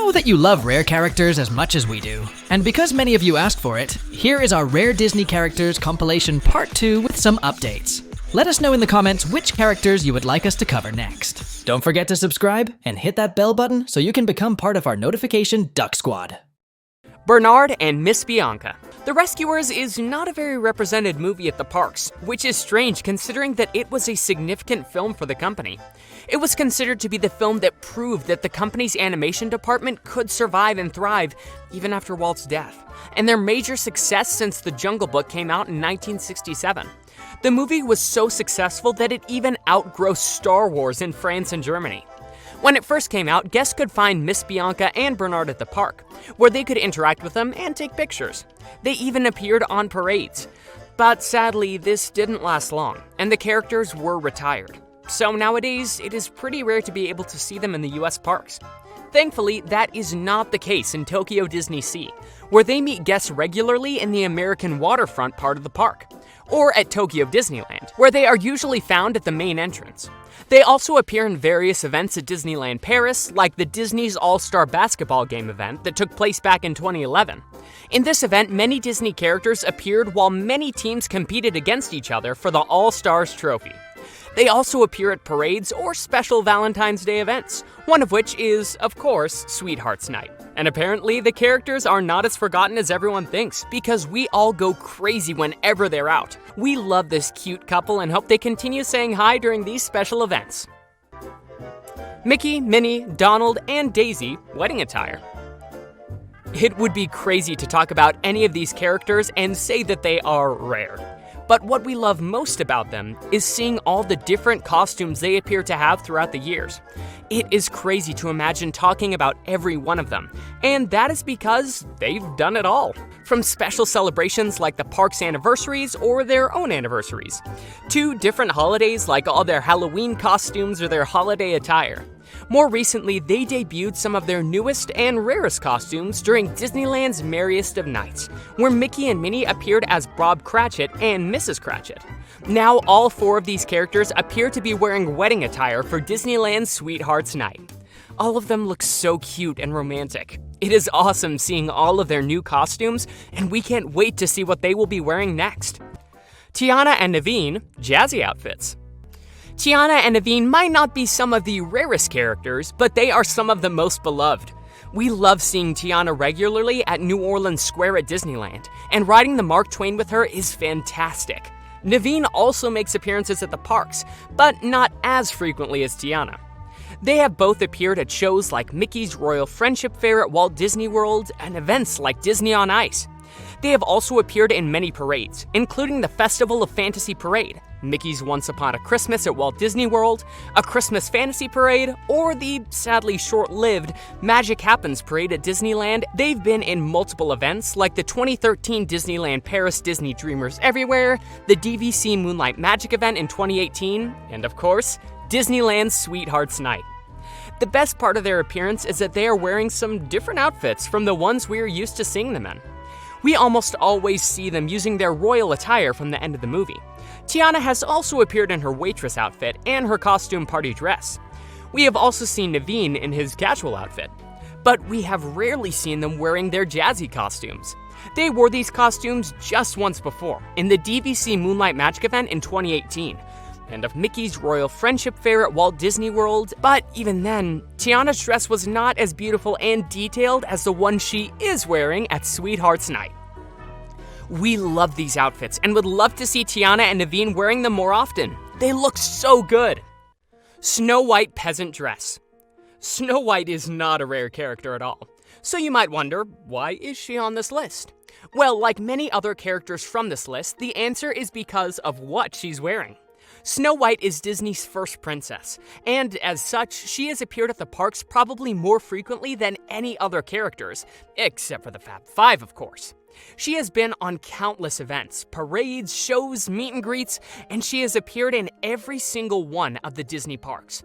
know that you love rare characters as much as we do, and because many of you asked for it, here is our Rare Disney Characters Compilation Part 2 with some updates. Let us know in the comments which characters you would like us to cover next. Don't forget to subscribe and hit that bell button so you can become part of our notification Duck Squad. Bernard and Miss Bianca. The Rescuers is not a very represented movie at the parks, which is strange considering that it was a significant film for the company. It was considered to be the film that proved that the company's animation department could survive and thrive even after Walt's death, and their major success since The Jungle Book came out in 1967. The movie was so successful that it even outgrossed Star Wars in France and Germany. When it first came out, guests could find Miss Bianca and Bernard at the park, where they could interact with them and take pictures. They even appeared on parades. But sadly, this didn't last long, and the characters were retired. So nowadays, it is pretty rare to be able to see them in the US parks. Thankfully, that is not the case in Tokyo Disney Sea, where they meet guests regularly in the American waterfront part of the park, or at Tokyo Disneyland, where they are usually found at the main entrance. They also appear in various events at Disneyland Paris, like the Disney's All-Star Basketball Game event that took place back in 2011. In this event, many Disney characters appeared while many teams competed against each other for the All-Stars trophy. They also appear at parades or special Valentine's Day events, one of which is, of course, Sweethearts Night. And apparently, the characters are not as forgotten as everyone thinks, because we all go crazy whenever they're out. We love this cute couple and hope they continue saying hi during these special events. Mickey, Minnie, Donald, and Daisy wedding attire. It would be crazy to talk about any of these characters and say that they are rare. But what we love most about them is seeing all the different costumes they appear to have throughout the years. It is crazy to imagine talking about every one of them, and that is because they've done it all. From special celebrations like the park's anniversaries or their own anniversaries, to different holidays like all their Halloween costumes or their holiday attire. More recently, they debuted some of their newest and rarest costumes during Disneyland's Merriest of Nights, where Mickey and Minnie appeared as Bob Cratchit and Mrs. Cratchit. Now, all four of these characters appear to be wearing wedding attire for Disneyland's Sweethearts Night. All of them look so cute and romantic. It is awesome seeing all of their new costumes, and we can't wait to see what they will be wearing next. Tiana and Navin, jazzy outfits. Tiana and Navin might not be some of the rarest characters, but they are some of the most beloved. We love seeing Tiana regularly at New Orleans Square at Disneyland, and riding the Mark Twain with her is fantastic. Navin also makes appearances at the parks, but not as frequently as Tiana. They have both appeared at shows like Mickey's Royal Friendship Fair at Walt Disney World and events like Disney on Ice. They have also appeared in many parades, including the Festival of Fantasy Parade, Mickey's Once Upon a Christmas at Walt Disney World, a Christmas Fantasy Parade, or the sadly short-lived Magic Happens Parade at Disneyland. They've been in multiple events like the 2013 Disneyland Paris Disney Dreamers Everywhere, the DVC Moonlight Magic event in 2018, and of course, Disneyland's Sweethearts Night. The best part of their appearance is that they are wearing some different outfits from the ones we are used to seeing them in. We almost always see them using their royal attire from the end of the movie. Tiana has also appeared in her waitress outfit and her costume party dress. We have also seen Navin in his casual outfit, but we have rarely seen them wearing their jazzy costumes. They wore these costumes just once before, in the DVC Moonlight Magic event in 2018, and of Mickey's Royal Friendship Fair at Walt Disney World, but even then, Tiana's dress was not as beautiful and detailed as the one she is wearing at Sweethearts Night. We love these outfits and would love to see Tiana and Navin wearing them more often. They look so good. Snow White Peasant Dress. Snow White is not a rare character at all, so you might wonder, why is she on this list? Well, like many other characters from this list, the answer is because of what she's wearing. Snow White is Disney's first princess, and as such, she has appeared at the parks probably more frequently than any other characters, except for the Fab Five, of course. She has been on countless events, parades, shows, meet and greets, and she has appeared in every single one of the Disney parks.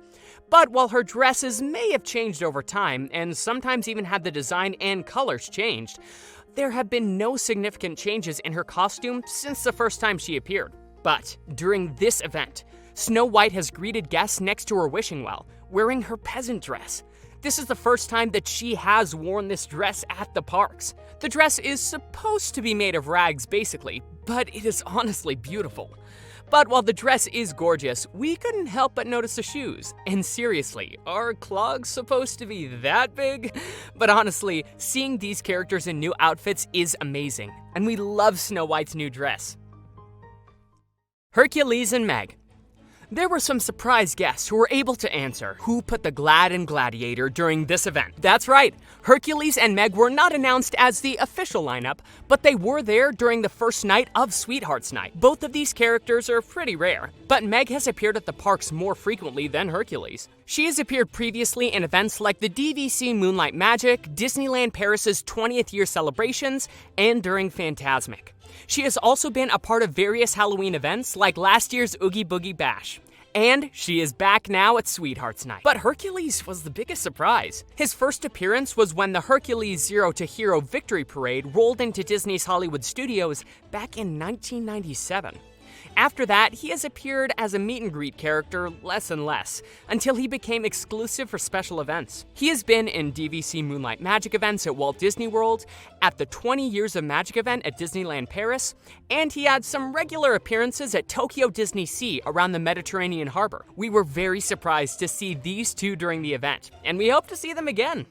But while her dresses may have changed over time, and sometimes even had the design and colors changed, there have been no significant changes in her costume since the first time she appeared. But during this event, Snow White has greeted guests next to her wishing well, wearing her peasant dress. This is the first time that she has worn this dress at the parks. The dress is supposed to be made of rags basically, but it is honestly beautiful. But while the dress is gorgeous, we couldn't help but notice the shoes. And seriously, are clogs supposed to be that big? But honestly, seeing these characters in new outfits is amazing, and we love Snow White's new dress. Hercules and Meg. There were some surprise guests who were able to answer who put the Glad and Gladiator during this event. That's right, Hercules and Meg were not announced as the official lineup, but they were there during the first night of Sweethearts Night. Both of these characters are pretty rare, but Meg has appeared at the parks more frequently than Hercules. She has appeared previously in events like the DVC Moonlight Magic, Disneyland Paris's 20th year celebrations, and during Fantasmic. She has also been a part of various Halloween events like last year's Oogie Boogie Bash. And she is back now at Sweethearts Night. But Hercules was the biggest surprise. His first appearance was when the Hercules Zero to Hero Victory Parade rolled into Disney's Hollywood Studios back in 1997. After that, he has appeared as a meet and greet character less and less, until he became exclusive for special events. He has been in DVC Moonlight Magic events at Walt Disney World, at the 20 Years of Magic event at Disneyland Paris, and he had some regular appearances at Tokyo Disney Sea around the Mediterranean harbor. We were very surprised to see these two during the event, and we hope to see them again.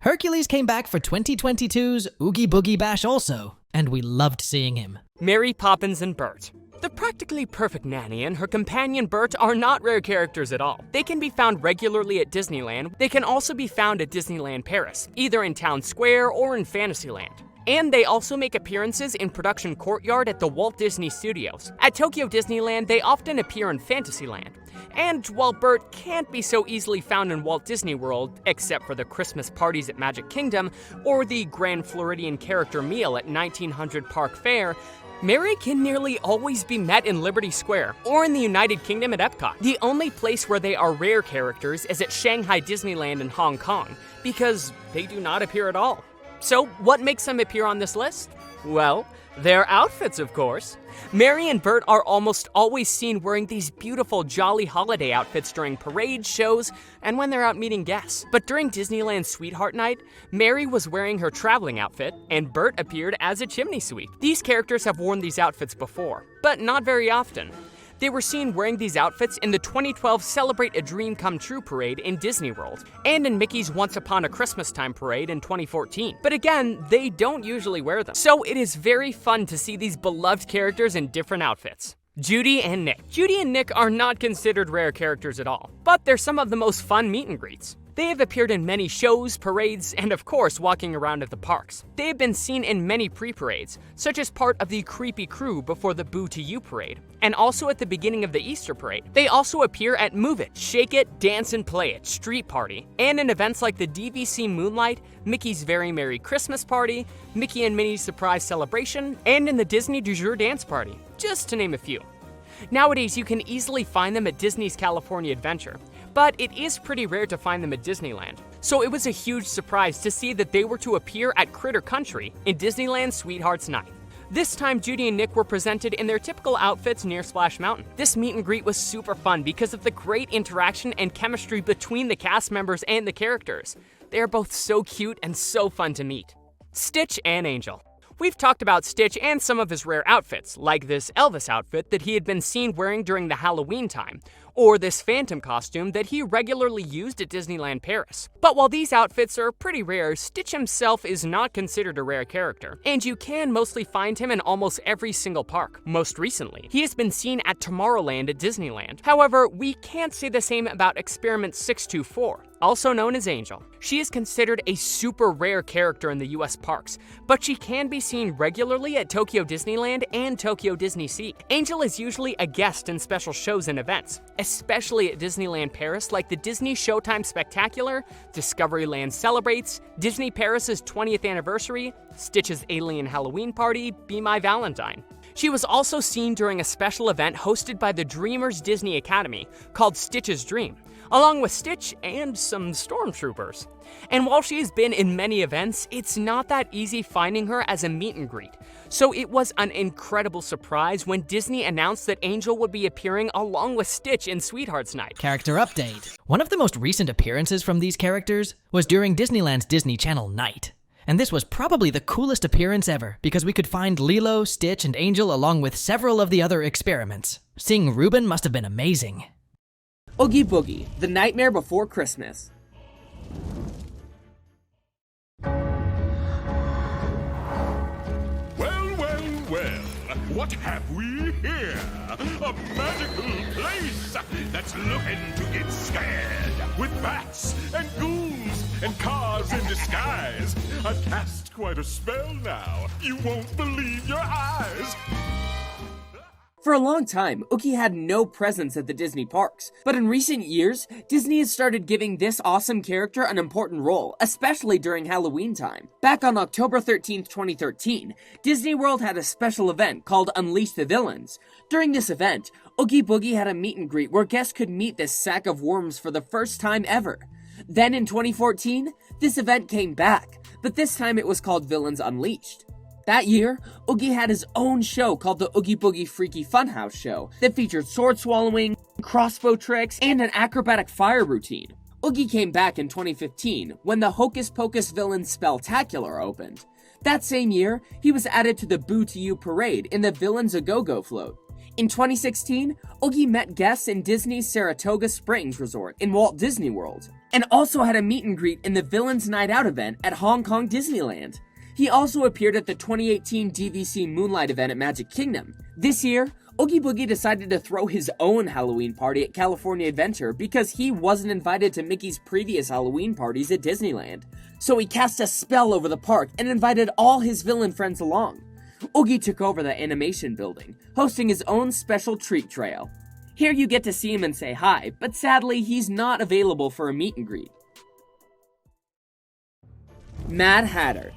Hercules came back for 2022's Oogie Boogie Bash also, and we loved seeing him. Mary Poppins and Bert. The practically perfect nanny and her companion Bert are not rare characters at all. They can be found regularly at Disneyland. They can also be found at Disneyland Paris, either in Town Square or in Fantasyland. And they also make appearances in Production Courtyard at the Walt Disney Studios. At Tokyo Disneyland, they often appear in Fantasyland. And while Bert can't be so easily found in Walt Disney World, except for the Christmas parties at Magic Kingdom or the Grand Floridian character meal at 1900 Park Fair, Mary can nearly always be met in Liberty Square or in the United Kingdom at Epcot. The only place where they are rare characters is at Shanghai Disneyland in Hong Kong, because they do not appear at all. So what makes them appear on this list? Well, their outfits, of course. Mary and Bert are almost always seen wearing these beautiful jolly holiday outfits during parades, shows, and when they're out meeting guests. But during Disneyland Sweetheart Night, Mary was wearing her traveling outfit, and Bert appeared as a chimney sweep. These characters have worn these outfits before, but not very often. They were seen wearing these outfits in the 2012 Celebrate a Dream Come True parade in Disney World, and in Mickey's Once Upon a Christmas Time parade in 2014. But again, they don't usually wear them. So it is very fun to see these beloved characters in different outfits. Judy and Nick. Judy and Nick are not considered rare characters at all, but they're some of the most fun meet and greets. They have appeared in many shows, parades, and of course walking around at the parks. They have been seen in many pre-parades, such as part of the Creepy Crew before the Boo to You parade, and also at the beginning of the Easter parade. They also appear at Move It, Shake It, Dance and Play It, Street Party, and in events like the DVC Moonlight, Mickey's Very Merry Christmas Party, Mickey and Minnie's Surprise Celebration, and in the Disney Du Jour Dance Party, just to name a few. Nowadays, you can easily find them at Disney's California Adventure, but it is pretty rare to find them at Disneyland. So it was a huge surprise to see that they were to appear at Critter Country in Disneyland Sweethearts Night. This time, Judy and Nick were presented in their typical outfits near Splash Mountain. This meet and greet was super fun because of the great interaction and chemistry between the cast members and the characters. They are both so cute and so fun to meet. Stitch and Angel. We've talked about Stitch and some of his rare outfits, like this Elvis outfit that he had been seen wearing during the Halloween time, or this Phantom costume that he regularly used at Disneyland Paris. But while these outfits are pretty rare, Stitch himself is not considered a rare character, and you can mostly find him in almost every single park. Most recently, he has been seen at Tomorrowland at Disneyland. However, we can't say the same about Experiment 624, also known as Angel. She is considered a super rare character in the US parks, but she can be seen regularly at Tokyo Disneyland and Tokyo Disney Sea. Angel is usually a guest in special shows and events, especially at Disneyland Paris like the Disney Showtime Spectacular, Discoveryland Celebrates, Disney Paris's 20th anniversary, Stitch's Alien Halloween Party, Be My Valentine. She was also seen during a special event hosted by the Dreamers Disney Academy called Stitch's Dream. along with Stitch and some stormtroopers. And while she has been in many events, it's not that easy finding her as a meet and greet. So it was an incredible surprise when Disney announced that Angel would be appearing along with Stitch in Sweetheart's Night. Character update. One of the most recent appearances from these characters was during Disneyland's Disney Channel Night. And this was probably the coolest appearance ever, because we could find Lilo, Stitch, and Angel along with several of the other experiments. Seeing Reuben must have been amazing. Oogie Boogie, The Nightmare Before Christmas. Well, what have we here? A magical place that's looking to get scared. With bats and goons and cars in disguise. I've cast quite a spell now. You won't believe your eyes. For a long time, Oogie had no presence at the Disney parks, but in recent years, Disney has started giving this awesome character an important role, especially during Halloween time. Back on October 13th, 2013, Disney World had a special event called Unleash the Villains. During this event, Oogie Boogie had a meet and greet where guests could meet this sack of worms for the first time ever. Then in 2014, this event came back, but this time it was called Villains Unleashed. That year, Oogie had his own show called the Oogie Boogie Freaky Funhouse Show that featured sword swallowing, crossbow tricks, and an acrobatic fire routine. Oogie came back in 2015 when the Hocus Pocus Villains Spelltacular opened. That same year, he was added to the Boo to You parade in the Villains A Go-Go float. In 2016, Oogie met guests in Disney's Saratoga Springs Resort in Walt Disney World, and also had a meet and greet in the Villains Night Out event at Hong Kong Disneyland. He also appeared at the 2018 DVC Moonlight event at Magic Kingdom. This year, Oogie Boogie decided to throw his own Halloween party at California Adventure because he wasn't invited to Mickey's previous Halloween parties at Disneyland. So he cast a spell over the park and invited all his villain friends along. Oogie took over the animation building, hosting his own special treat trail. Here you get to see him and say hi, but sadly he's not available for a meet and greet. Mad Hatter.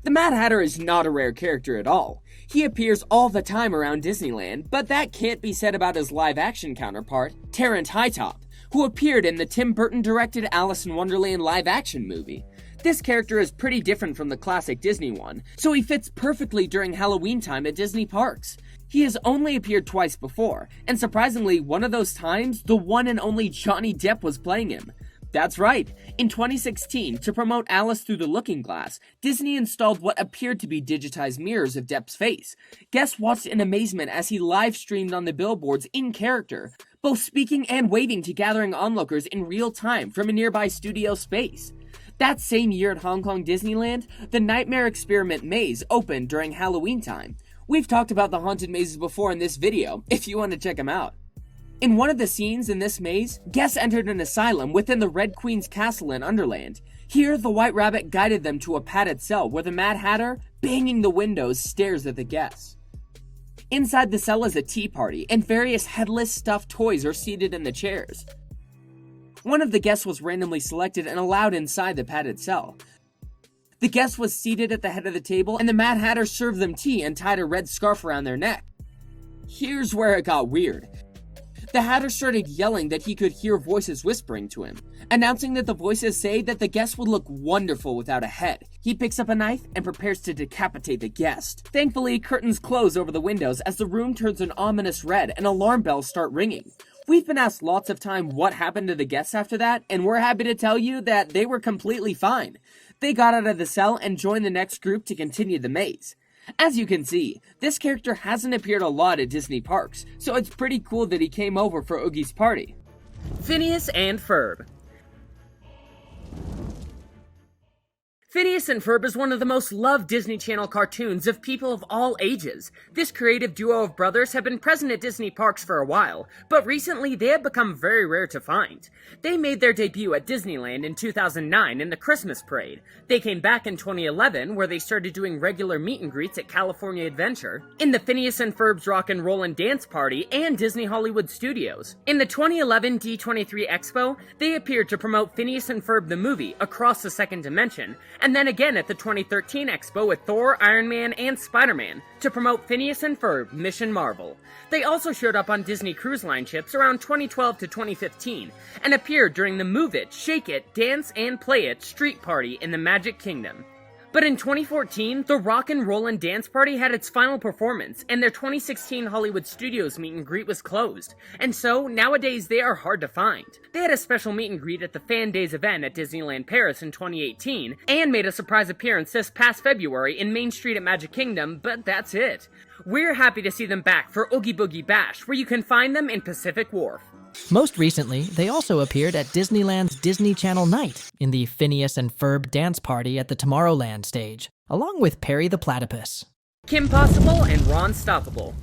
The Mad Hatter is not a rare character at all. He appears all the time around Disneyland, but that can't be said about his live-action counterpart, Terrence Hightop, who appeared in the Tim Burton-directed Alice in Wonderland live-action movie. This character is pretty different from the classic Disney one, so he fits perfectly during Halloween time at Disney parks. He has only appeared twice before, and surprisingly, one of those times, the one and only Johnny Depp was playing him. That's right. In 2016, to promote Alice Through the Looking Glass, Disney installed what appeared to be digitized mirrors of Depp's face. Guests watched in amazement as he live-streamed on the billboards in character, both speaking and waving to gathering onlookers in real time from a nearby studio space. That same year at Hong Kong Disneyland, the Nightmare Experiment Maze opened during Halloween time. We've talked about the haunted mazes before in this video, if you want to check them out. In one of the scenes in this maze, guests entered an asylum within the Red Queen's castle in Underland. Here, the White Rabbit guided them to a padded cell where the Mad Hatter, banging the windows, stares at the guests. Inside the cell is a tea party, and various headless stuffed toys are seated in the chairs. One of the guests was randomly selected and allowed inside the padded cell. The guest was seated at the head of the table, and the Mad Hatter served them tea and tied a red scarf around their neck. Here's where it got weird. The Hatter started yelling that he could hear voices whispering to him, announcing that the voices say that the guest would look wonderful without a head. He picks up a knife and prepares to decapitate the guest. Thankfully, curtains close over the windows as the room turns an ominous red and alarm bells start ringing. We've been asked lots of time what happened to the guests after that, and we're happy to tell you that they were completely fine. They got out of the cell and joined the next group to continue the maze. As you can see, this character hasn't appeared a lot at Disney parks, so it's pretty cool that he came over for Oogie's party. Phineas and Ferb. Phineas and Ferb is one of the most loved Disney Channel cartoons of people of all ages. This creative duo of brothers have been present at Disney parks for a while, but recently they have become very rare to find. They made their debut at Disneyland in 2009 in the Christmas Parade. They came back in 2011 where they started doing regular meet and greets at California Adventure, in the Phineas and Ferb's Rock and Roll and Dance Party, and Disney Hollywood Studios. In the 2011 D23 Expo, they appeared to promote Phineas and Ferb the movie, Across the Second Dimension, and then again at the 2013 Expo with Thor, Iron Man, and Spider-Man to promote Phineas and Ferb Mission Marvel. They also showed up on Disney Cruise Line ships around 2012 to 2015 and appeared during the Move It, Shake It, Dance and Play It street party in the Magic Kingdom. But in 2014, the Rock and Rollin' Dance Party had its final performance, and their 2016 Hollywood Studios meet and greet was closed, and so nowadays they are hard to find. They had a special meet and greet at the Fan Days event at Disneyland Paris in 2018, and made a surprise appearance this past February in Main Street at Magic Kingdom, but that's it. We're happy to see them back for Oogie Boogie Bash, where you can find them in Pacific Wharf. Most recently, they also appeared at Disneyland's Disney Channel Night in the Phineas and Ferb dance party at the Tomorrowland stage, along with Perry the Platypus. Kim Possible and Ronstoppable.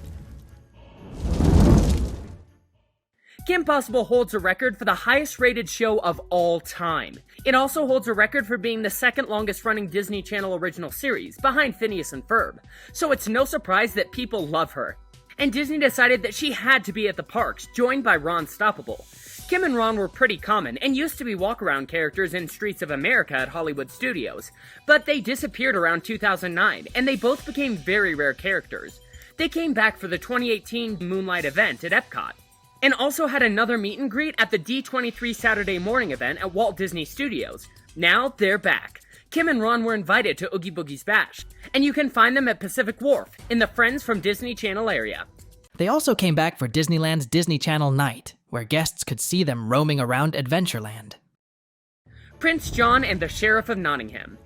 Kim Possible holds a record for the highest rated show of all time. It also holds a record for being the second longest running Disney Channel original series, behind Phineas and Ferb, so it's no surprise that people love her. And Disney decided that she had to be at the parks, joined by Ronstoppable. Kim and Ron were pretty common, and used to be walk-around characters in Streets of America at Hollywood Studios, but they disappeared around 2009, and they both became very rare characters. They came back for the 2018 Moonlight event at Epcot, and also had another meet and greet at the D23 Saturday morning event at Walt Disney Studios. Now they're back. Kim and Ron were invited to Oogie Boogie's Bash, and you can find them at Pacific Wharf, in the Friends from Disney Channel area. They also came back for Disneyland's Disney Channel Night, where guests could see them roaming around Adventureland. Prince John and the Sheriff of Nottingham.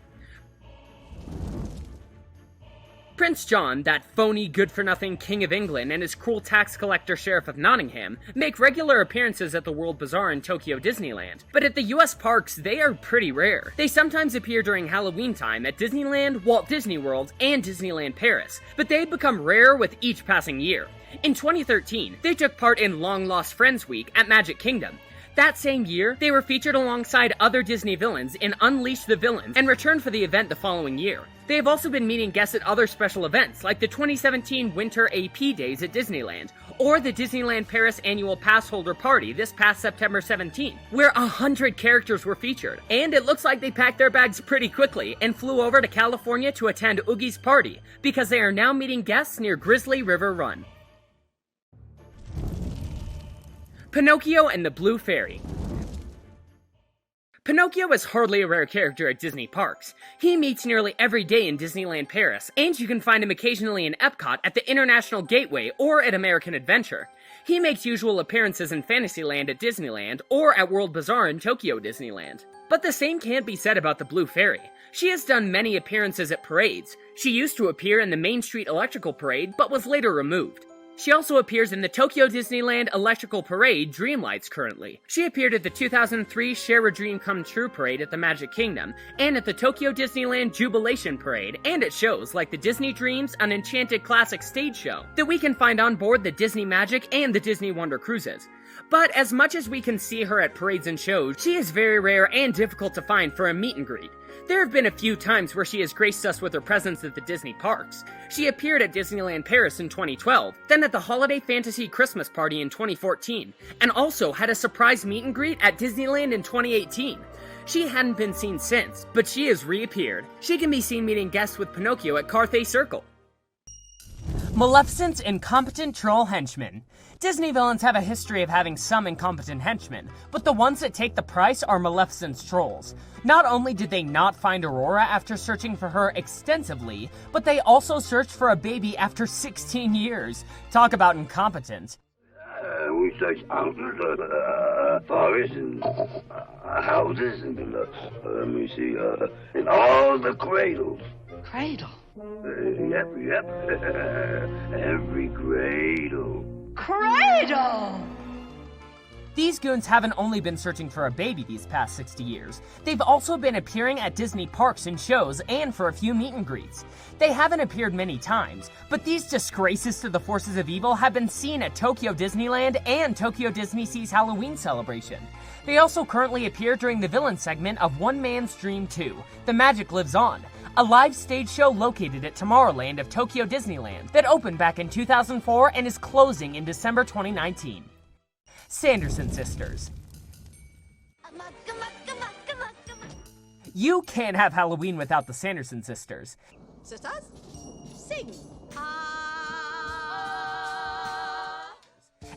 Prince John, that phony, good-for-nothing King of England, and his cruel tax collector Sheriff of Nottingham make regular appearances at the World Bazaar in Tokyo Disneyland, but at the US parks, they are pretty rare. They sometimes appear during Halloween time at Disneyland, Walt Disney World, and Disneyland Paris, but they become rarer with each passing year. In 2013, they took part in Long Lost Friends Week at Magic Kingdom. That same year, they were featured alongside other Disney villains in Unleash the Villains and returned for the event the following year. They have also been meeting guests at other special events like the 2017 Winter AP Days at Disneyland, or the Disneyland Paris Annual Pass Holder Party this past September 17th, where 100 characters were featured. And it looks like they packed their bags pretty quickly and flew over to California to attend Oogie's party, because they are now meeting guests near Grizzly River Run. Pinocchio and the Blue Fairy. Pinocchio is hardly a rare character at Disney parks. He meets nearly every day in Disneyland Paris, and you can find him occasionally in Epcot at the International Gateway or at American Adventure. He makes usual appearances in Fantasyland at Disneyland or at World Bazaar in Tokyo Disneyland. But the same can't be said about the Blue Fairy. She has done many appearances at parades. She used to appear in the Main Street Electrical Parade, but was later removed. She also appears in the Tokyo Disneyland Electrical Parade Dreamlights currently. She appeared at the 2003 Share a Dream Come True Parade at the Magic Kingdom, and at the Tokyo Disneyland Jubilation Parade, and at shows like the Disney Dreams, an Enchanted Classic stage show that we can find on board the Disney Magic and the Disney Wonder Cruises. But as much as we can see her at parades and shows, she is very rare and difficult to find for a meet and greet. There have been a few times where she has graced us with her presence at the Disney parks. She appeared at Disneyland Paris in 2012, then at the Holiday Fantasy Christmas Party in 2014, and also had a surprise meet and greet at Disneyland in 2018. She hadn't been seen since, but she has reappeared. She can be seen meeting guests with Pinocchio at Carthay Circle. Maleficent's incompetent troll henchmen. Disney villains have a history of having some incompetent henchmen, but the ones that take the price are Maleficent's trolls. Not only did they not find Aurora after searching for her extensively, but they also searched for a baby after 16 years. Talk about incompetent. We searched forests and houses and let me see, and all the cradles. Cradle? Yep. Every cradle. Cradle! These goons haven't only been searching for a baby these past 60 years. They've also been appearing at Disney parks and shows and for a few meet and greets. They haven't appeared many times, but these disgraces to the forces of evil have been seen at Tokyo Disneyland and Tokyo Disney Sea's Halloween celebration. They also currently appear during the villain segment of One Man's Dream 2, The Magic Lives On, a live stage show located at Tomorrowland of Tokyo Disneyland that opened back in 2004 and is closing in December 2019. Sanderson Sisters. You can't have Halloween without the Sanderson Sisters. Sisters, sing.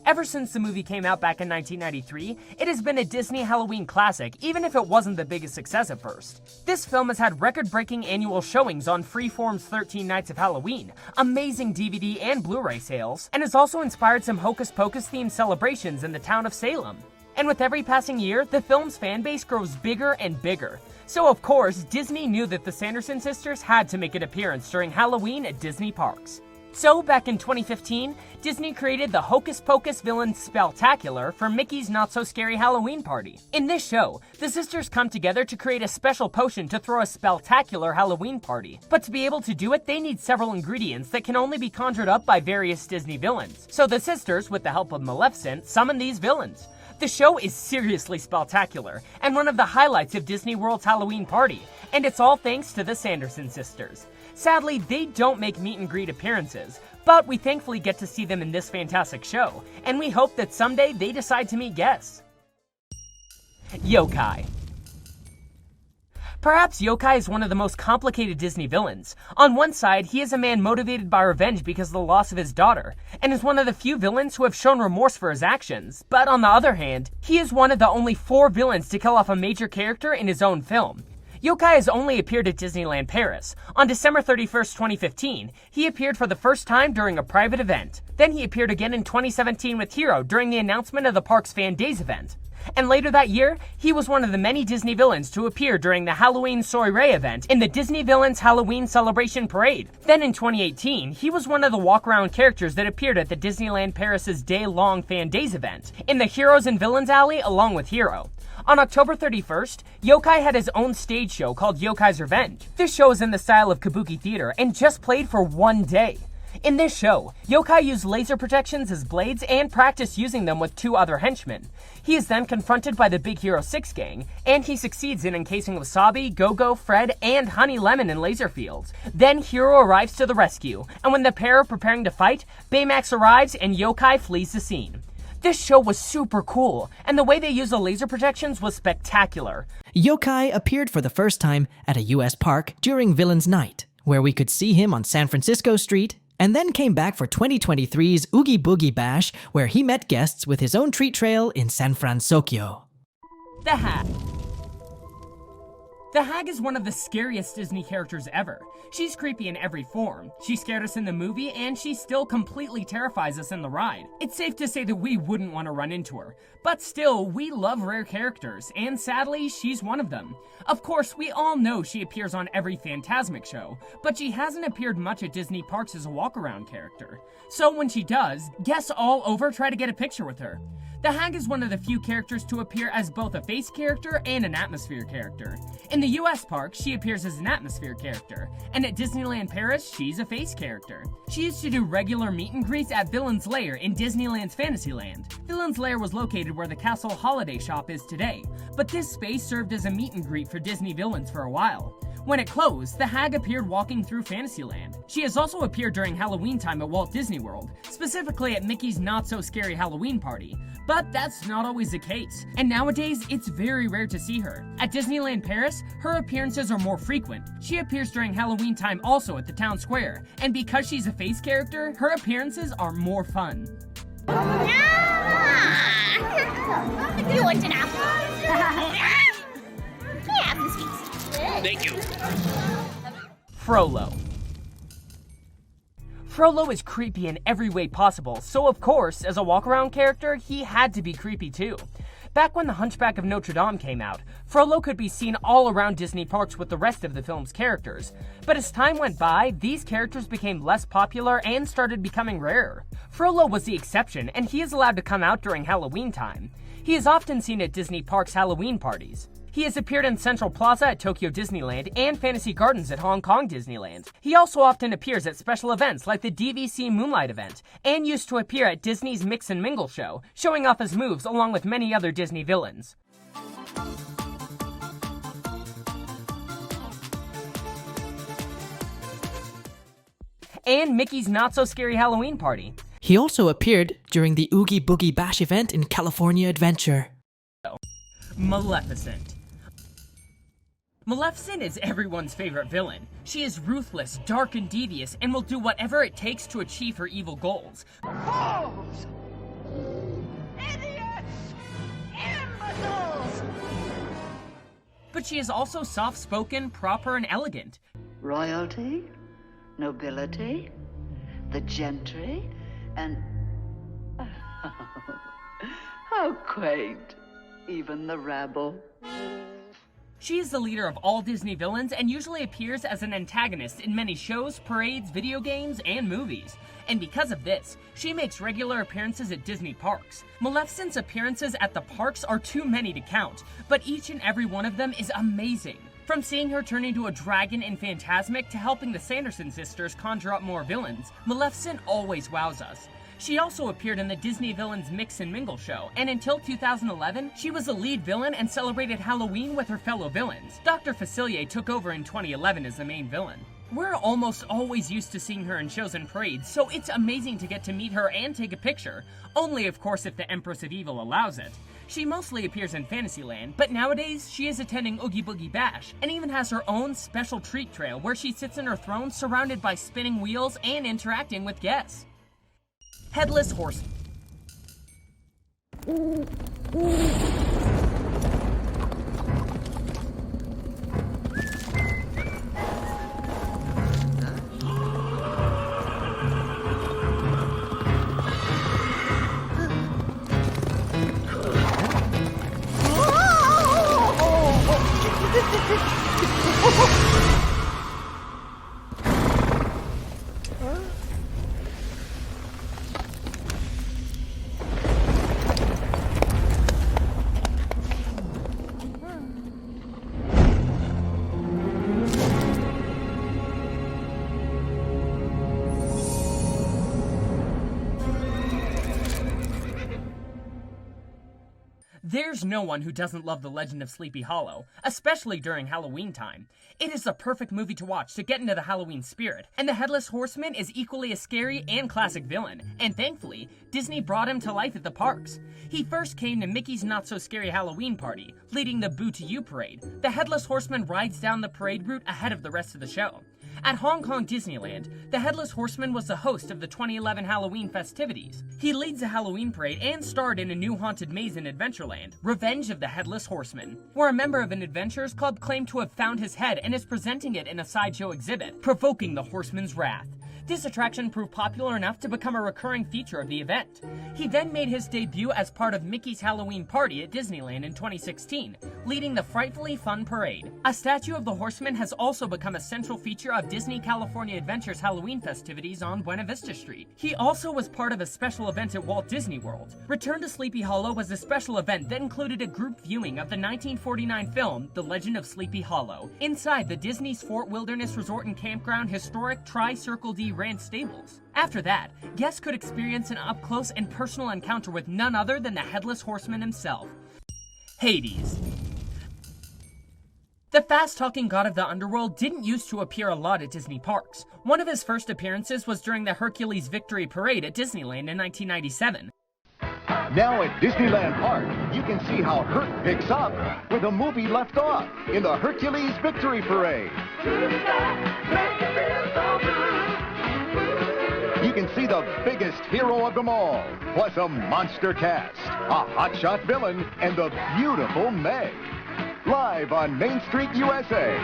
Ever since the movie came out back in 1993, it has been a Disney Halloween classic, even if it wasn't the biggest success at first. This film has had record-breaking annual showings on Freeform's 13 Nights of Halloween, amazing DVD and Blu-ray sales, and has also inspired some Hocus Pocus-themed celebrations in the town of Salem. And with every passing year, the film's fan base grows bigger and bigger. So of course, Disney knew that the Sanderson Sisters had to make an appearance during Halloween at Disney parks. So, back in 2015, Disney created the Hocus Pocus Villain Spelltacular for Mickey's Not-So-Scary Halloween Party. In this show, the sisters come together to create a special potion to throw a spelltacular Halloween party. But to be able to do it, they need several ingredients that can only be conjured up by various Disney villains. So the sisters, with the help of Maleficent, summon these villains. The show is seriously spelltacular, and one of the highlights of Disney World's Halloween party, and it's all thanks to the Sanderson Sisters. Sadly, they don't make meet and greet appearances, but we thankfully get to see them in this fantastic show, and we hope that someday they decide to meet guests. Yokai. Perhaps Yokai is one of the most complicated Disney villains. On one side, he is a man motivated by revenge because of the loss of his daughter, and is one of the few villains who have shown remorse for his actions. But on the other hand, he is one of the only 4 villains to kill off a major character in his own film. Yokai has only appeared at Disneyland Paris. On December 31st, 2015, he appeared for the first time during a private event. Then he appeared again in 2017 with Hero during the announcement of the park's Fan Days event. And later that year, he was one of the many Disney villains to appear during the Halloween Soirée event in the Disney Villains Halloween Celebration Parade. Then in 2018, he was one of the walk-around characters that appeared at the Disneyland Paris' day-long Fan Days event in the Heroes and Villains Alley along with Hero. On October 31st, Yokai had his own stage show called Yokai's Revenge. This show is in the style of kabuki theater and just played for 1 day. In this show, Yokai used laser projections as blades and practiced using them with 2 other henchmen. He is then confronted by the Big Hero 6 gang, and he succeeds in encasing Wasabi, Go-Go, Fred, and Honey Lemon in laser fields. Then Hero arrives to the rescue, and when the pair are preparing to fight, Baymax arrives and Yokai flees the scene. This show was super cool, and the way they used the laser projections was spectacular. Yokai appeared for the first time at a US park during Villains Night, where we could see him on San Francisco Street, and then came back for 2023's Oogie Boogie Bash, where he met guests with his own treat trail in San Francisco. The Hag. The Hag is one of the scariest Disney characters ever. She's creepy in every form. She scared us in the movie, and she still completely terrifies us in the ride. It's safe to say that we wouldn't want to run into her. But still, we love rare characters, and sadly, she's one of them. Of course, we all know she appears on every Fantasmic show, but she hasn't appeared much at Disney parks as a walk-around character. So when she does, guests all over try to get a picture with her. The Hag is one of the few characters to appear as both a face character and an atmosphere character. In the US park, she appears as an atmosphere character, and at Disneyland Paris, she's a face character. She used to do regular meet and greets at Villain's Lair in Disneyland's Fantasyland. Villain's Lair was located where the Castle Holiday Shop is today, but this space served as a meet and greet for Disney villains for a while. When it closed, the Hag appeared walking through Fantasyland. She has also appeared during Halloween time at Walt Disney World, specifically at Mickey's Not-So-Scary Halloween Party, but that's not always the case, and nowadays it's very rare to see her. At Disneyland Paris, her appearances are more frequent. She appears during Halloween time also at the town square, and because she's a face character, her appearances are more fun. You want an apple? Yeah, this piece. Thank you. Frollo. Frollo is creepy in every way possible, so of course, as a walk-around character, he had to be creepy too. Back when The Hunchback of Notre Dame came out, Frollo could be seen all around Disney parks with the rest of the film's characters. But as time went by, these characters became less popular and started becoming rarer. Frollo was the exception, and he is allowed to come out during Halloween time. He is often seen at Disney parks' Halloween parties. He has appeared in Central Plaza at Tokyo Disneyland and Fantasy Gardens at Hong Kong Disneyland. He also often appears at special events like the DVC Moonlight event, and used to appear at Disney's Mix and Mingle show, showing off his moves along with many other Disney villains. And Mickey's Not-So-Scary Halloween Party. He also appeared during the Oogie Boogie Bash event in California Adventure. Maleficent. Maleficent is everyone's favorite villain. She is ruthless, dark, and devious, and will do whatever it takes to achieve her evil goals. Fools! Idiots! Imbeciles! But she is also soft-spoken, proper, and elegant. Royalty, nobility, the gentry, and... how quaint. Even the rabble. She is the leader of all Disney villains and usually appears as an antagonist in many shows, parades, video games, and movies. And because of this, she makes regular appearances at Disney parks. Maleficent's appearances at the parks are too many to count, but each and every one of them is amazing. From seeing her turn into a dragon in Fantasmic to helping the Sanderson sisters conjure up more villains, Maleficent always wows us. She also appeared in the Disney Villains Mix and Mingle show, and until 2011, she was a lead villain and celebrated Halloween with her fellow villains. Dr. Facilier took over in 2011 as the main villain. We're almost always used to seeing her in shows and parades, so it's amazing to get to meet her and take a picture. Only, of course, if the Empress of Evil allows it. She mostly appears in Fantasyland, but nowadays she is attending Oogie Boogie Bash, and even has her own special treat trail where she sits in her throne surrounded by spinning wheels and interacting with guests. Headless Horseman. There's no one who doesn't love The Legend of Sleepy Hollow, especially during Halloween time. It is the perfect movie to watch to get into the Halloween spirit, and the Headless Horseman is equally a scary and classic villain, and thankfully, Disney brought him to life at the parks. He first came to Mickey's Not-So-Scary Halloween Party, leading the Boo to You parade. The Headless Horseman rides down the parade route ahead of the rest of the show. At Hong Kong Disneyland, the Headless Horseman was the host of the 2011 Halloween festivities. He leads a Halloween parade and starred in a new haunted maze in Adventureland, Revenge of the Headless Horseman, where a member of an adventurers club claimed to have found his head and is presenting it in a sideshow exhibit, provoking the Horseman's wrath. This attraction proved popular enough to become a recurring feature of the event. He then made his debut as part of Mickey's Halloween Party at Disneyland in 2016, leading the Frightfully Fun Parade. A statue of the Horseman has also become a central feature of Disney California Adventure's Halloween festivities on Buena Vista Street. He also was part of a special event at Walt Disney World. Return to Sleepy Hollow was a special event that included a group viewing of the 1949 film The Legend of Sleepy Hollow, inside the Disney's Fort Wilderness Resort and Campground historic Tri-Circle D Ranch stables. After that, guests could experience an up-close and personal encounter with none other than the Headless Horseman himself. Hades. The fast-talking god of the underworld didn't used to appear a lot at Disney parks. One of his first appearances was during the Hercules Victory Parade at Disneyland in 1997. Now at Disneyland Park, you can see how Herc picks up where the movie left off in the Hercules Victory Parade. You can see the biggest hero of them all, plus a monster cast, a hotshot villain, and the beautiful Meg. Live on Main Street, USA.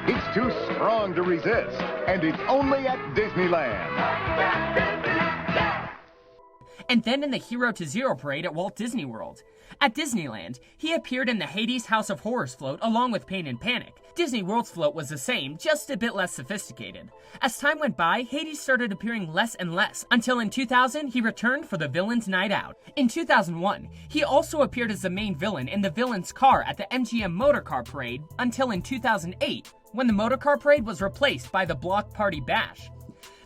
It's too strong to resist, and it's only at Disneyland. And then in the Hero to Zero parade at Walt Disney World. At Disneyland, he appeared in the Hades House of Horrors float along with Pain and Panic. Disney World's float was the same, just a bit less sophisticated. As time went by, Hades started appearing less and less, until in 2000, he returned for the Villain's Night Out. In 2001, he also appeared as the main villain in the Villain's Car at the MGM Motorcar Parade, until in 2008, when the Motorcar Parade was replaced by the Block Party Bash.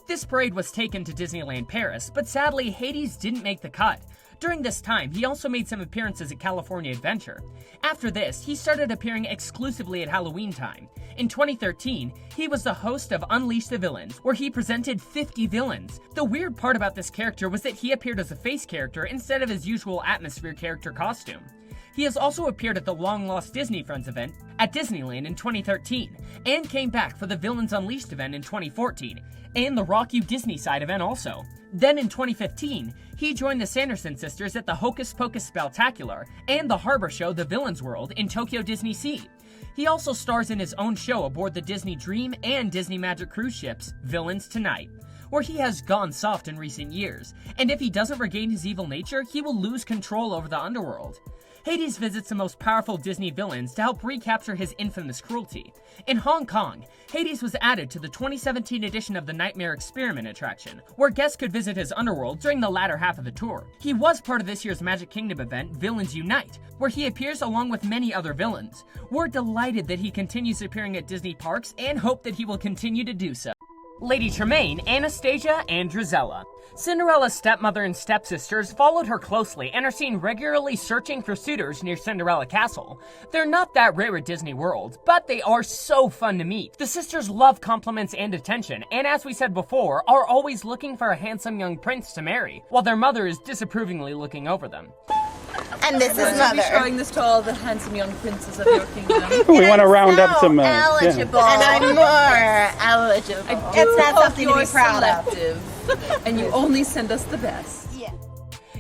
This parade was taken to Disneyland Paris, but sadly, Hades didn't make the cut. During this time, he also made some appearances at California Adventure. After this, he started appearing exclusively at Halloween time. In 2013, he was the host of Unleash the Villains, where he presented 50 villains. The weird part about this character was that he appeared as a face character instead of his usual atmosphere character costume. He has also appeared at the long-lost Disney Friends event at Disneyland in 2013, and came back for the Villains Unleashed event in 2014, and the Rock You Disney Side event also. Then in 2015, he joined the Sanderson Sisters at the Hocus Pocus Spectacular and the Harbor Show The Villains World in Tokyo Disney Sea. He also stars in his own show aboard the Disney Dream and Disney Magic cruise ships, Villains Tonight, where he has gone soft in recent years, and if he doesn't regain his evil nature, he will lose control over the underworld. Hades visits the most powerful Disney villains to help recapture his infamous cruelty. In Hong Kong, Hades was added to the 2017 edition of the Nightmare Experiment attraction, where guests could visit his underworld during the latter half of the tour. He was part of this year's Magic Kingdom event, Villains Unite, where he appears along with many other villains. We're delighted that he continues appearing at Disney parks and hope that he will continue to do so. Lady Tremaine, Anastasia, and Drizella. Cinderella's stepmother and stepsisters followed her closely and are seen regularly searching for suitors near Cinderella Castle. They're not that rare at Disney World, but they are so fun to meet. The sisters love compliments and attention, and as we said before, are always looking for a handsome young prince to marry, while their mother is disapprovingly looking over them. And this is Mother. Be showing this to all the handsome young princes of your kingdom. We want to round up some... eligible. And I'm more eligible. It's not something to be proud of. And you only send us the best. Yeah.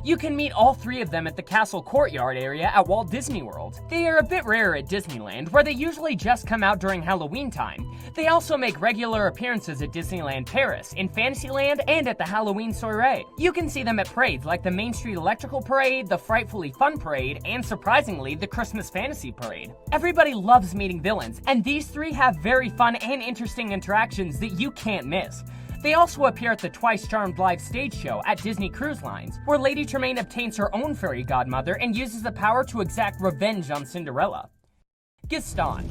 You can meet all three of them at the castle courtyard area at Walt Disney World. They are a bit rarer at Disneyland, where they usually just come out during Halloween time. They also make regular appearances at Disneyland Paris, in Fantasyland, and at the Halloween Soiree. You can see them at parades like the Main Street Electrical Parade, the Frightfully Fun Parade, and surprisingly, the Christmas Fantasy Parade. Everybody loves meeting villains, and these three have very fun and interesting interactions that you can't miss. They also appear at the Twice Charmed live stage show at Disney Cruise Lines, where Lady Tremaine obtains her own fairy godmother and uses the power to exact revenge on Cinderella. Gaston.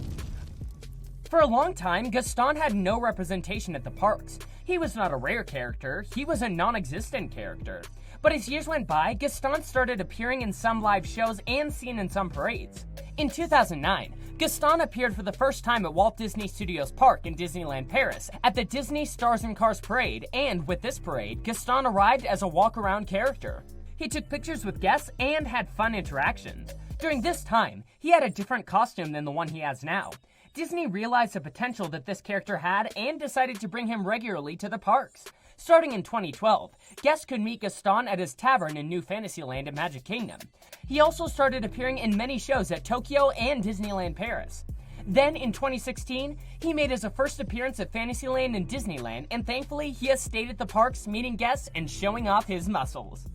For a long time, Gaston had no representation at the parks. He was not a rare character, he was a non-existent character. But as years went by, Gaston started appearing in some live shows and seen in some parades. In 2009, Gaston appeared for the first time at Walt Disney Studios Park in Disneyland Paris at the Disney Stars and Cars Parade, and with this parade, Gaston arrived as a walk-around character. He took pictures with guests and had fun interactions. During this time, he had a different costume than the one he has now. Disney realized the potential that this character had and decided to bring him regularly to the parks. Starting in 2012, guests could meet Gaston at his tavern in New Fantasyland at Magic Kingdom. He also started appearing in many shows at Tokyo and Disneyland Paris. Then, in 2016, he made his first appearance at Fantasyland and Disneyland, and thankfully, he has stayed at the parks meeting guests and showing off his muscles.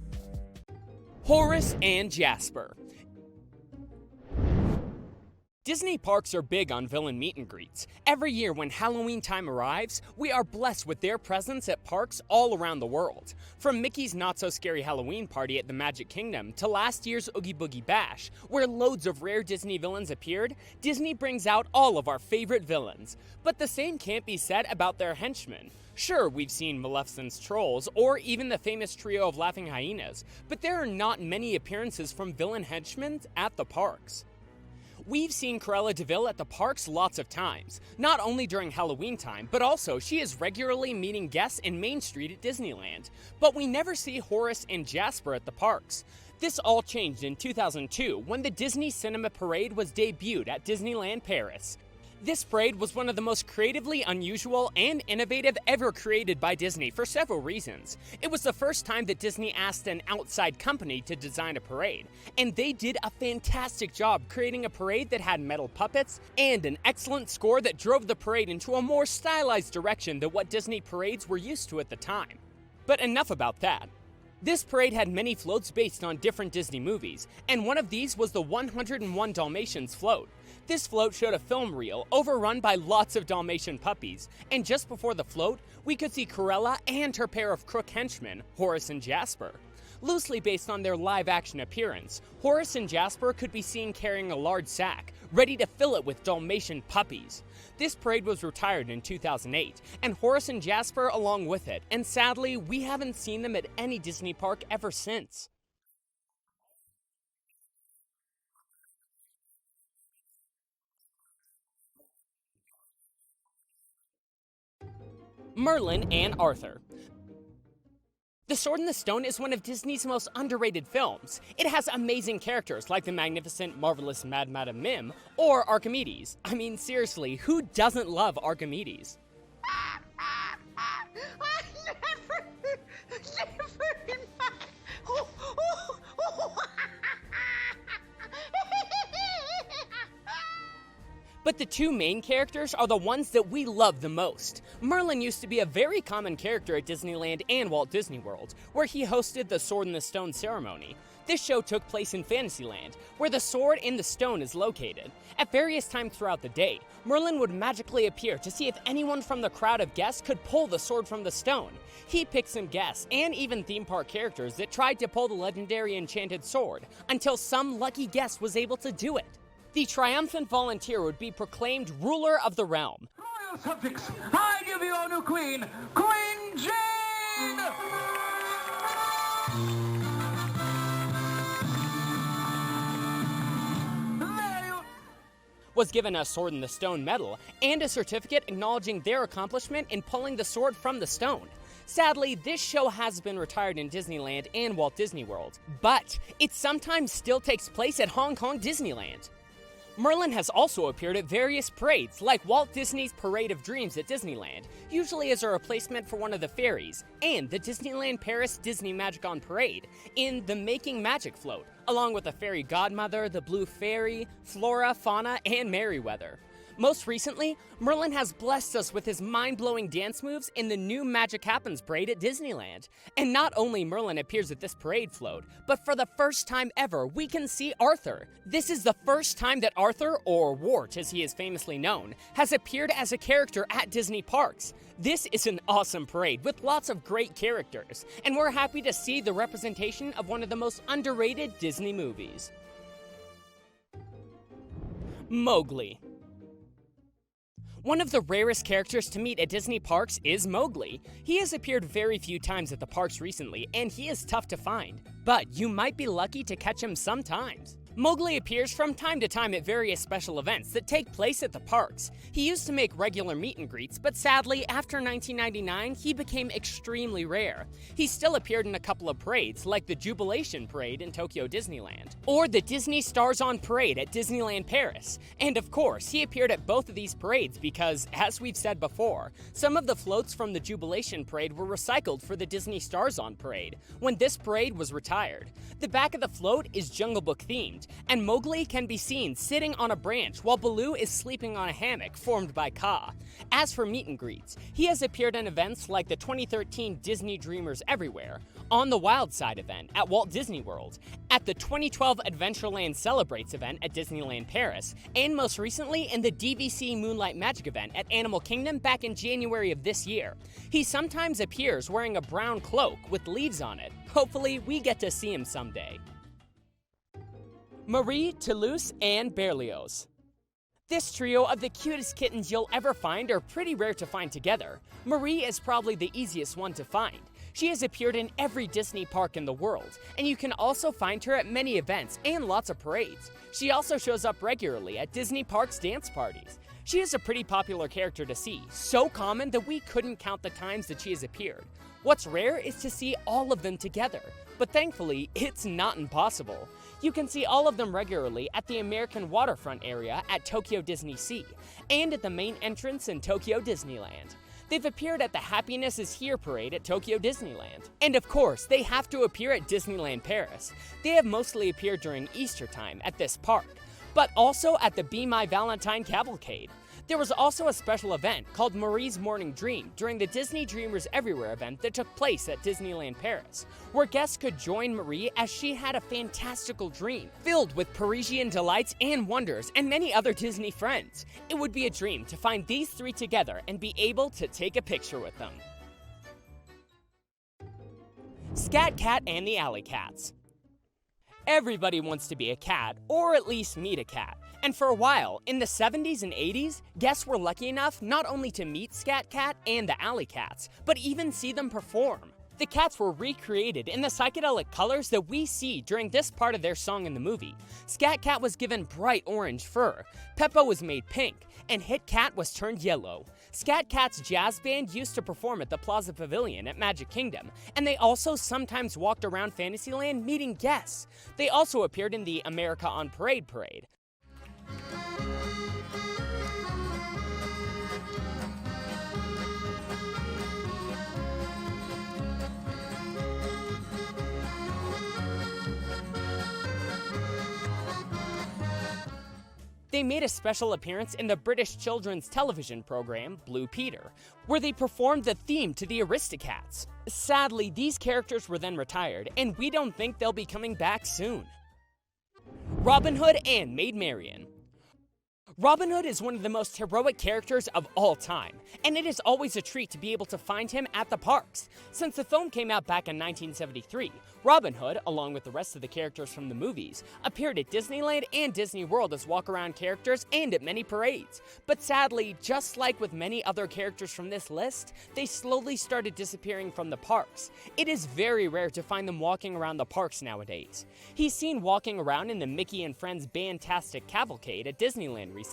Horus and Jasper. Disney parks are big on villain meet and greets. Every year when Halloween time arrives, we are blessed with their presence at parks all around the world. From Mickey's Not-So-Scary Halloween Party at the Magic Kingdom to last year's Oogie Boogie Bash, where loads of rare Disney villains appeared, Disney brings out all of our favorite villains. But the same can't be said about their henchmen. Sure, we've seen Maleficent's trolls, or even the famous trio of laughing hyenas, but there are not many appearances from villain henchmen at the parks. We've seen Cruella de Vil at the parks lots of times, not only during Halloween time, but also she is regularly meeting guests in Main Street at Disneyland. But we never see Horus and Jasper at the parks. This all changed in 2002 when the Disney Cinema Parade was debuted at Disneyland Paris. This parade was one of the most creatively unusual and innovative ever created by Disney for several reasons. It was the first time that Disney asked an outside company to design a parade, and they did a fantastic job creating a parade that had metal puppets and an excellent score that drove the parade into a more stylized direction than what Disney parades were used to at the time. But enough about that. This parade had many floats based on different Disney movies, and one of these was the 101 Dalmatians float. This float showed a film reel overrun by lots of Dalmatian puppies, and just before the float, we could see Cruella and her pair of crook henchmen, Horus and Jasper. Loosely based on their live-action appearance, Horus and Jasper could be seen carrying a large sack, ready to fill it with Dalmatian puppies. This parade was retired in 2008, and Horus and Jasper along with it, and sadly, we haven't seen them at any Disney park ever since. Merlin and Arthur. The Sword in the Stone is one of Disney's most underrated films. It has amazing characters like the magnificent, marvelous Mad Madam Mim or Archimedes. I mean, seriously, who doesn't love Archimedes? But the two main characters are the ones that we love the most. Merlin used to be a very common character at Disneyland and Walt Disney World, where he hosted the Sword in the Stone ceremony. This show took place in Fantasyland, where the sword in the stone is located. At various times throughout the day, Merlin would magically appear to see if anyone from the crowd of guests could pull the sword from the stone. He picked some guests, and even theme park characters that tried to pull the legendary enchanted sword, until some lucky guest was able to do it. The triumphant volunteer would be proclaimed ruler of the realm. Royal subjects, I give you our new queen, Queen Jane! Was given a Sword in the Stone medal and a certificate acknowledging their accomplishment in pulling the sword from the stone. Sadly, this show has been retired in Disneyland and Walt Disney World, but it sometimes still takes place at Hong Kong Disneyland. Merlin has also appeared at various parades, like Walt Disney's Parade of Dreams at Disneyland, usually as a replacement for one of the fairies, and the Disneyland Paris Disney Magic on Parade in the Making Magic float, along with the Fairy Godmother, the Blue Fairy, Flora, Fauna, and Merryweather. Most recently, Merlin has blessed us with his mind-blowing dance moves in the new Magic Happens parade at Disneyland. And not only Merlin appears at this parade float, but for the first time ever, we can see Arthur. This is the first time that Arthur, or Wart as he is famously known, has appeared as a character at Disney parks. This is an awesome parade with lots of great characters, and we're happy to see the representation of one of the most underrated Disney movies. Mowgli. One of the rarest characters to meet at Disney parks is Mowgli. He has appeared very few times at the parks recently, and he is tough to find. But you might be lucky to catch him sometimes. Mowgli appears from time to time at various special events that take place at the parks. He used to make regular meet and greets, but sadly, after 1999, he became extremely rare. He still appeared in a couple of parades, like the Jubilation Parade in Tokyo Disneyland, or the Disney Stars on Parade at Disneyland Paris. And of course, he appeared at both of these parades because, as we've said before, some of the floats from the Jubilation Parade were recycled for the Disney Stars on Parade, when this parade was retired. The back of the float is Jungle Book themed, and Mowgli can be seen sitting on a branch while Baloo is sleeping on a hammock formed by Kaa. As for meet and greets, he has appeared in events like the 2013 Disney Dreamers Everywhere, on the Wild Side event at Walt Disney World, at the 2012 Adventureland Celebrates event at Disneyland Paris, and most recently in the DVC Moonlight Magic event at Animal Kingdom back in January of this year. He sometimes appears wearing a brown cloak with leaves on it. Hopefully, we get to see him someday. Marie, Toulouse, and Berlioz. This trio of the cutest kittens you'll ever find are pretty rare to find together. Marie is probably the easiest one to find. She has appeared in every Disney park in the world, and you can also find her at many events and lots of parades. She also shows up regularly at Disney Parks dance parties. She is a pretty popular character to see, so common that we couldn't count the times that she has appeared. What's rare is to see all of them together, but thankfully, it's not impossible. You can see all of them regularly at the American waterfront area at Tokyo Disney Sea, and at the main entrance in Tokyo Disneyland. They've appeared at the Happiness is Here parade at Tokyo Disneyland. And of course, they have to appear at Disneyland Paris. They have mostly appeared during Easter time at this park, but also at the Be My Valentine Cavalcade. There was also a special event called Marie's Morning Dream during the Disney Dreamers Everywhere event that took place at Disneyland Paris, where guests could join Marie as she had a fantastical dream, filled with Parisian delights and wonders and many other Disney friends. It would be a dream to find these three together and be able to take a picture with them. Scat, Cat, and the Alley Cats. Everybody wants to be a cat, or at least meet a cat. And for a while, in the 70s and 80s, guests were lucky enough not only to meet Scat Cat and the Alley Cats, but even see them perform. The cats were recreated in the psychedelic colors that we see during this part of their song in the movie. Scat Cat was given bright orange fur, Peppa was made pink, and Hit Cat was turned yellow. Scat Cat's jazz band used to perform at the Plaza Pavilion at Magic Kingdom, and they also sometimes walked around Fantasyland meeting guests. They also appeared in the America on Parade parade. They made a special appearance in the British children's television program, Blue Peter, where they performed the theme to the Aristocats. Sadly, these characters were then retired, and we don't think they'll be coming back soon. Robin Hood and Maid Marion. Robin Hood is one of the most heroic characters of all time, and it is always a treat to be able to find him at the parks. Since the film came out back in 1973, Robin Hood, along with the rest of the characters from the movies, appeared at Disneyland and Disney World as walk-around characters and at many parades. But sadly, just like with many other characters from this list, they slowly started disappearing from the parks. It is very rare to find them walking around the parks nowadays. He's seen walking around in the Mickey and Friends Bandtastic Cavalcade at Disneyland recently,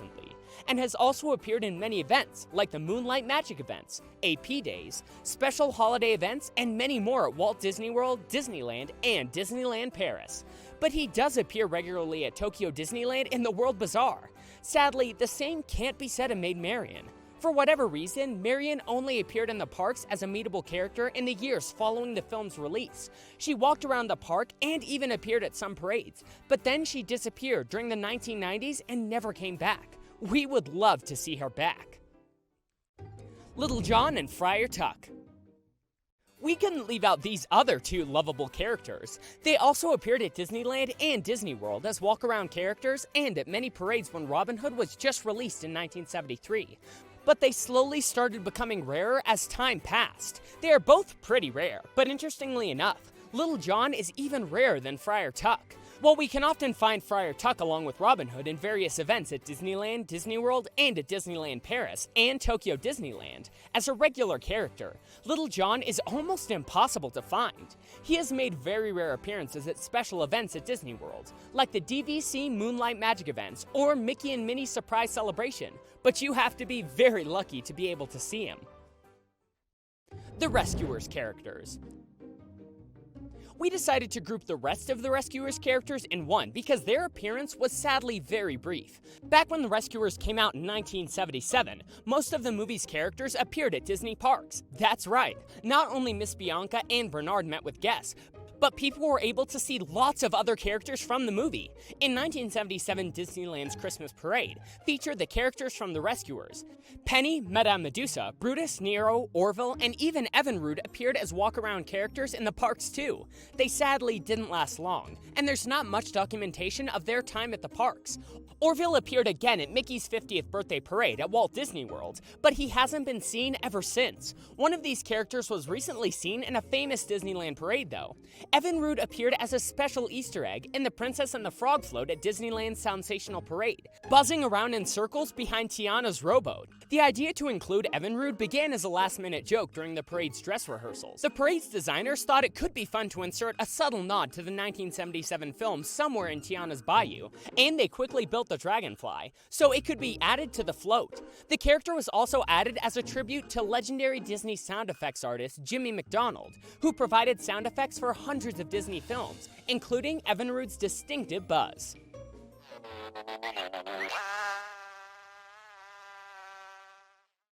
and has also appeared in many events, like the Moonlight Magic events, AP Days, special holiday events, and many more at Walt Disney World, Disneyland, and Disneyland Paris. But he does appear regularly at Tokyo Disneyland and the World Bazaar. Sadly, the same can't be said of Maid Marion. For whatever reason, Marion only appeared in the parks as a meetable character in the years following the film's release. She walked around the park and even appeared at some parades, but then she disappeared during the 1990s and never came back. We would love to see her back. Little John and Friar Tuck. We couldn't leave out these other two lovable characters. They also appeared at Disneyland and Disney World as walk-around characters and at many parades when Robin Hood was just released in 1973. But they slowly started becoming rarer as time passed. They are both pretty rare, but interestingly enough, Little John is even rarer than Friar Tuck. While we can often find Friar Tuck along with Robin Hood in various events at Disneyland, Disney World, and at Disneyland Paris and Tokyo Disneyland, as a regular character, Little John is almost impossible to find. He has made very rare appearances at special events at Disney World, like the DVC Moonlight Magic events or Mickey and Minnie Surprise Celebration, but you have to be very lucky to be able to see him. The Rescuers characters. We decided to group the rest of the Rescuers characters in one because their appearance was sadly very brief. Back when the Rescuers came out in 1977, most of the movie's characters appeared at Disney parks. That's right, not only Miss Bianca and Bernard met with guests, but people were able to see lots of other characters from the movie. In 1977, Disneyland's Christmas Parade featured the characters from the Rescuers. Penny, Madame Medusa, Brutus, Nero, Orville, and even Evinrude appeared as walk-around characters in the parks too. They sadly didn't last long, and there's not much documentation of their time at the parks. Orville appeared again at Mickey's 50th birthday parade at Walt Disney World, but he hasn't been seen ever since. One of these characters was recently seen in a famous Disneyland parade though. Evinrude appeared as a special Easter egg in the Princess and the Frog float at Disneyland's Sensational Parade, buzzing around in circles behind Tiana's rowboat. The idea to include Evinrude began as a last-minute joke during the parade's dress rehearsals. The parade's designers thought it could be fun to insert a subtle nod to the 1977 film somewhere in Tiana's bayou, and they quickly built the dragonfly, so it could be added to the float. The character was also added as a tribute to legendary Disney sound effects artist Jimmy McDonald, who provided sound effects for hundreds of Disney films, including Evinrude's distinctive buzz.